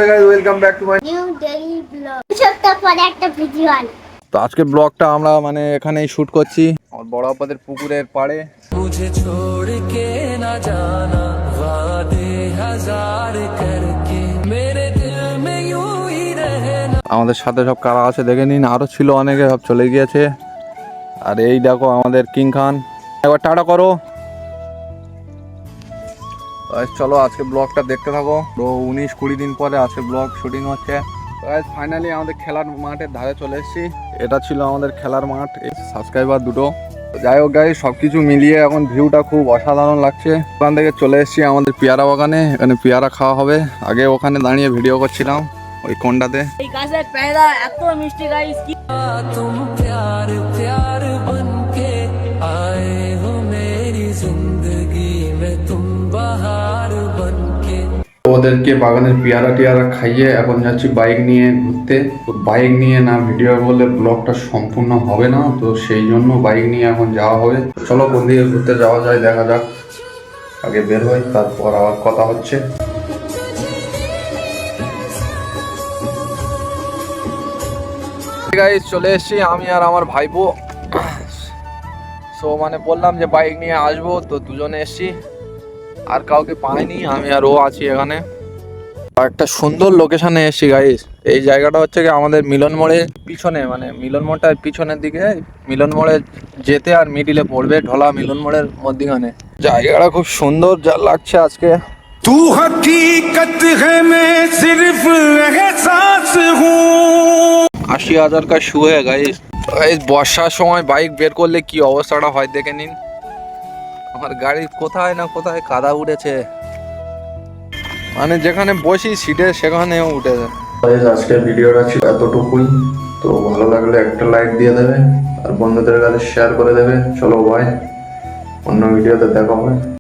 Guys, welcome back to my new daily blog. সপ্তাহ পরে একটা ভিডিও আনি। তো আজকে ব্লগটা আমরা মানে এখানেই শুট করছি আমার বড় আপাদের পুকুরের পাড়ে। मुझे छोड़ के ना जाना वादे हजार करके मेरे दिल में यूं ही रहना। আমাদের সাথে সব কারা আছে দেখে নিন, আরো ছিল অনেকে, সব চলে গিয়েছে। আর এই দেখো আমাদের কিং খান, একবার টাটা করো। চলো আজকে ব্লগটা দেখতে থাকো। তো 19-20 দিন পরে আজকে ব্লগ শুটিং হচ্ছে। ফাইনালি আমাদের খেলার মাঠের ধারে চলে এসেছি। এটা ছিল আমাদের খেলার মাঠ, সাবস্ক্রাইবার দুটো। যাই হোক গাইস, সবকিছু মিলিয়ে এখন ভিউটা খুব অসাধারণ লাগছে। ওখান থেকে চলে এসেছি আমাদের পেয়ারা বাগানে, এখানে পেয়ারা খাওয়া হবে। আগে ওখানে দাঁড়িয়ে ভিডিও করছিলাম ওই কোনটাতে। এই গাছের পেয়ারা এত মিষ্টি গাইস কি तुम प्यार प्यार बन के आए हो मेरी जिंदगी में तुम बहार बन के। ওদেরকে বাগানের পেয়ারা টিয়ারা খাইয়ে এখন যাচ্ছি বাইক নিয়ে ঘুরতে। তো বাইক নিয়ে না ভিডিও করলে ব্লগটা সম্পূর্ণ হবে না, তো সেই জন্য বাইক নিয়ে এখন যাওয়া হবে। চলো কোন দিকে ঘুরতে যাওয়া যায় দেখা যাক, আগে বের হই তারপর আবার কথা হচ্ছে। গাইস চলে এসেছি আমি আর আমার ভাইপো। সো মানে বললাম যে বাইক নিয়ে আসবো, তো দুজনে এসেছি, আর কাউকে পাইনি, আমি আর ও আছি এখানে। একটা সুন্দর লোকেশনে এসেছি গাইস। এই জায়গাটা হচ্ছে কি আমাদের মিলন মোড়ের পিছনে, মানে মিলন মোড়টার পিছনের দিকে, মিলন মোড়ে যেতে আর মিডিলে পড়বে ঢোলা মিলন মোড়ের মধ্যখানে। জায়গাটা খুব সুন্দর যা লাগছে আজকে। तू हकीकत है मैं सिर्फ एहसास हूँ। 80,000 का शू है गाइस। গাইস বর্ষার সময় বাইক বের করলে কি অবস্থাটা হয় দেখে নিন। আমার গাড়ি কোথায় না কোথায় কাদা উঠেছে, মানে যেখানে বসি সিটে সেখানেও উঠেছে। আজকে ভিডিওটা ছিল এতটুকুই। তো ভালো লাগলে একটা লাইক দিয়ে দেবে আর বন্ধুদের কাছে শেয়ার করে দেবে। চলো ভাই, অন্য ভিডিওতে দেখা হবে।